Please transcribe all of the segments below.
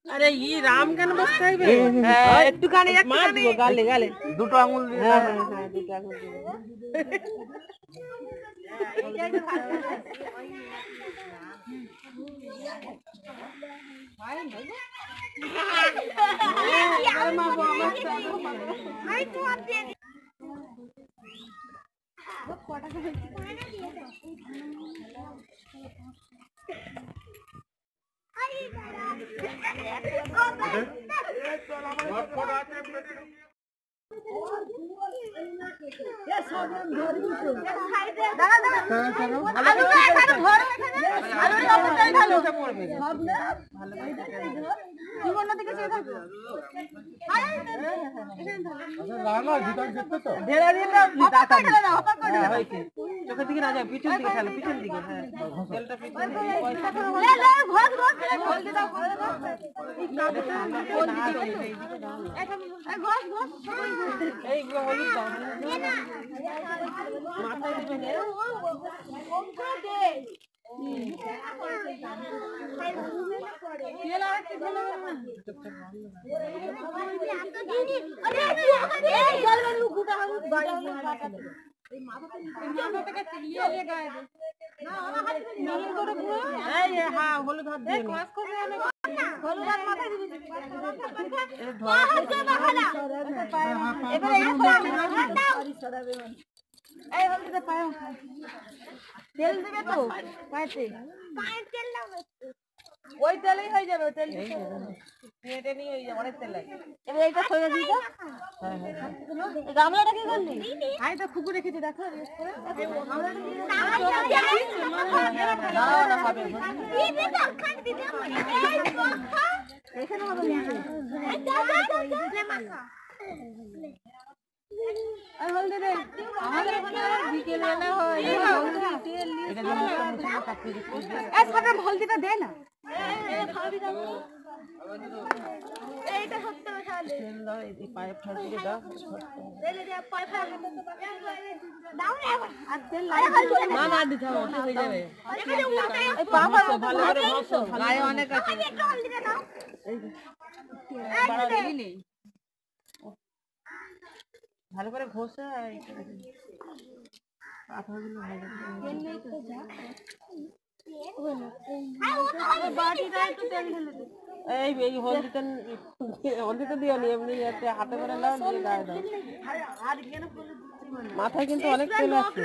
अरे ये राम কেন বসতে হবে একটুখানি গালে গালে দুটো আঙুল দিয়ে দুটো আঙুল দিয়ে চোখের দিকে না যায় পিছন দিকে খেলো পিছন দিকে হলুদ হাত দিয়ে তেল দেবে তো পায়েতে ওই তেলেই হয়ে যাবে তেল পেটে নিয়ে হয়ে যাবে অনেক তেল লাগে এবার এইটা সরিয়ে দিই তো গামলাটা কি করলি আমি তো খুকু রেখেছি দেখো এখানে হবে আমাদের বিকেলবেলা হয় হলদিটা দে না অনেক আছে ভালো করে ঘষে পাথরগুলো এই হলদিটা দিও নি এমনি হাতে করে নাও দিয়ে গায়ে দাও মাথায় কিন্তু অনেক তেল আছে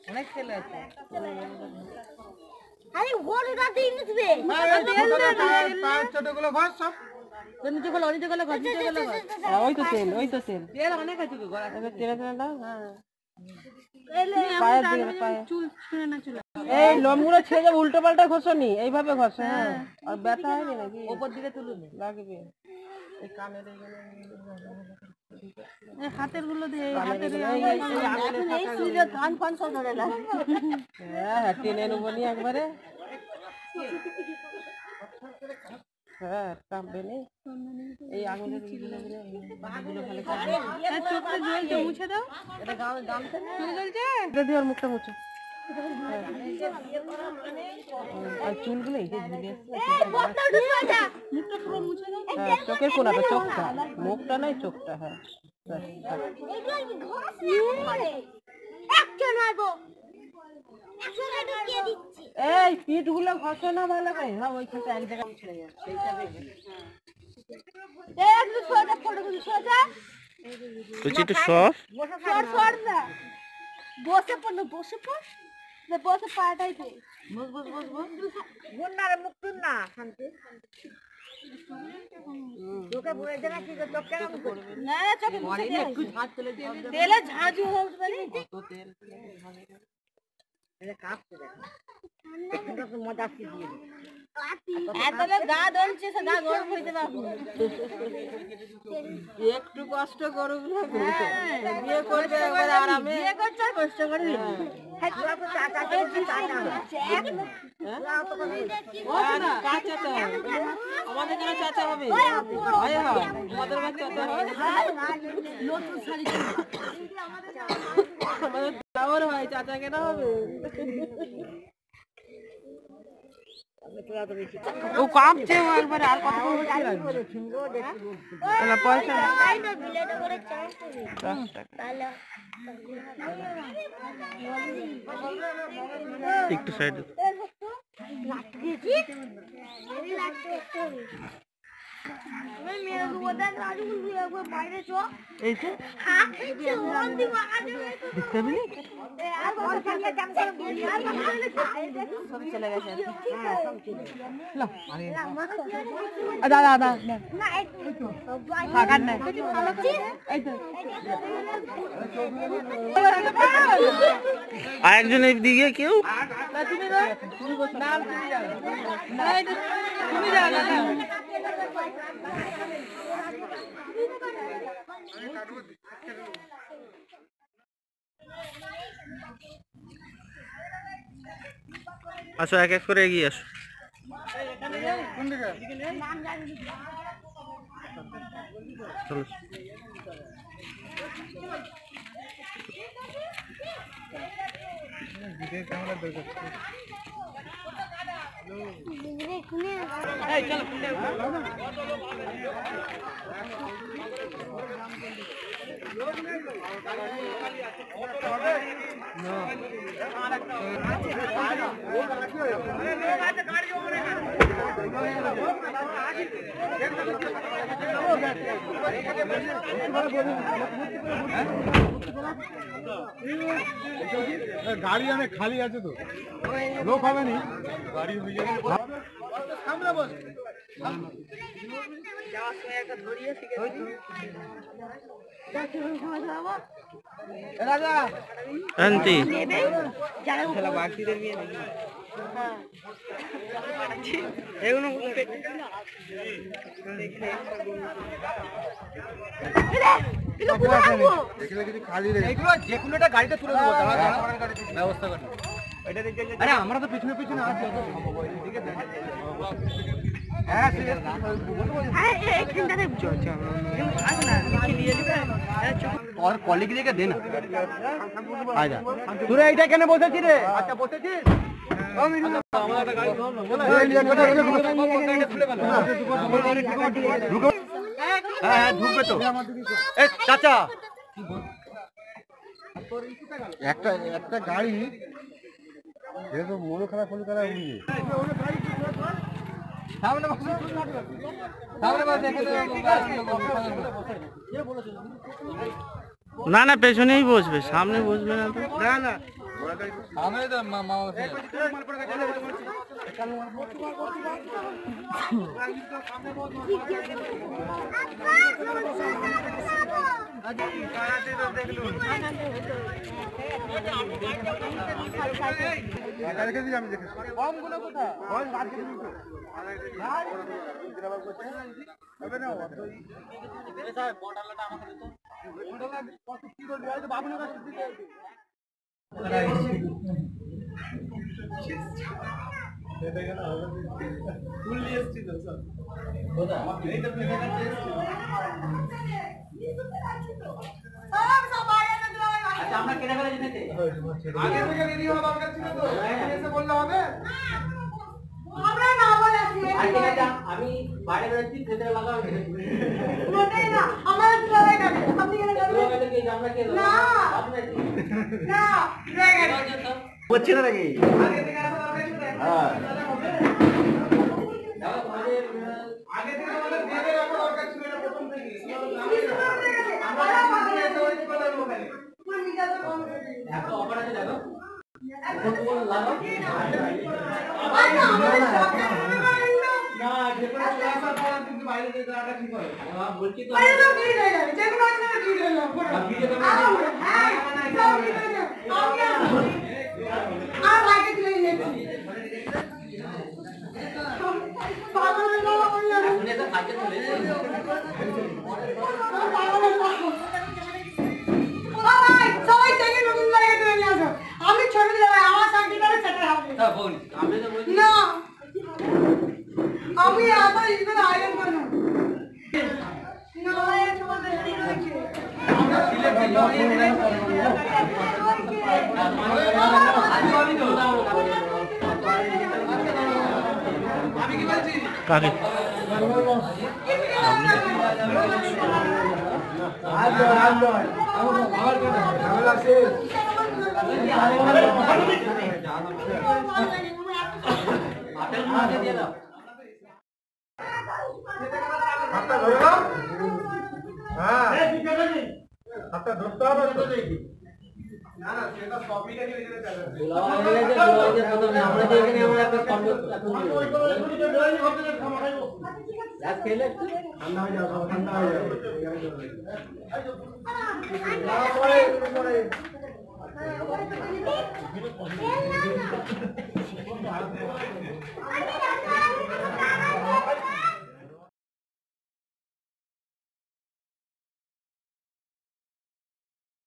অনেক তেল আছে ছোটগুলো ঘষ সব ওই তো তেল অনেক আছে তেলে দাও এই লোমগুলো ছেড়ে যাবে উল্টো পাল্টা ঘষনি এইভাবে ঘষে হ্যাঁ আর ব্যথা হয়নি নাকি উপর দিকে তুলুন লাগবে এই কানের হাতের গুলো দিয়ে হ্যাঁ টেনে নেবো নি একবারে হ্যাঁ কাঁপবে নি এই আঙুলের মুছে দাও এটা গামছা দিয়ে ওর মুখটা মুছে চুলগুলো এই যে ঝুলে হ্যাঁ চোখের কোনাটা চোখটা মুখটা নয় চোখটা হ্যাঁ এই পিঠ গুলো ঘষো না ভালো করে হ্যাঁ ওইখানটা এক জায়গায় ছেড়ে যাবে বসে পড় বসে পাটাই মুখ না শান্তি চোখে বলে দেনা কি চোখ কেন করবে না চোখে একটু ঝাঁজ তুলে তেলে ঝাঁঝু হবে তেল এটা কাঁপছে দেখো মজা দিয়ে এতলে গা দলছে সে গা গরম হইতে পারবো একটু কষ্ট করুক বিয়ে করবে একবার আরামে বিয়ে করছে কষ্ট করবে আমাদের কেন চাচা হবে আমাদের চাচা হয় আমাদের দেওয়ার হয় চাচা কেন হবে ও কাঁপছে ও একবার আর কত পয়সা একটু সাইড আরেকজন দিকে কেউ আসো এক এক করে এগিয়ে আসো চলো গাড়ি অনেক খালি আছে তো লোক হবে নি গাড়ি হয়ে যাবে সামনে বস রাজা আন্টি এগুলো যে কোনো একটা গাড়িতে তুলে দেবো ব্যবস্থা করবো আরে আমরা তো পিছনে পিছনে আছি ঠিক আছে और कॉलिग लेके देना आजा तूने এইটা কেন বসেছিস রে আচ্ছা বসেছিস হ্যাঁ ঢুকবে তো এই চাচা একটা একটা গাড়ি এ তো মনো খারাপ ফোন করা উড়িয়ে সামনে বসে সামনে বসে না না পেছনেই বসবে সামনে বসবে না তো না না সামনে তো মামা বসে আমরা কেনাকাটা যেতে আগে থেকে রেডি হওয়া দরকার ছিল তো এখন এসে বললে হবে আমরা না বলে আমি বাইরে বেরোচ্ছি ভেতরে লাগাও ওটাই না আমার লাগাই না আপনি কেন যাবেন আমরা কে না না হচ্ছে না নাকি আগে থেকে আসা দরকার ছিল হ্যাঁ আগে থেকে আমাদের ভেবে রাখা দরকার ছিল এটা প্রথম থেকে আমরা আগে এসে ওই কথা বলবো এত অফার আছে দেখো এখন কোন লাগাও না যে কোনো ক্লাস আর কিন্তু বাইরে যেতে আটা ঠিক হবে আমি বলছি তো বাইরে তো ঠিক হয়ে যাবে যে কোনো একটা ঠিক হয়ে যাবে ভিডিও তো হ্যাঁ আর লাগে দিলে সবাই থেকে নতুন জায়গা তুলে নিয়ে আসো। আমি ছোট দিলাম আমার সাথে করে সেটা হবে না আমি আবার ইভেন আয়রন করব না তোমার দেরি হয়েছে আমি কি বলছি কাকে না না সেটা সব মিলে ঠান্ডা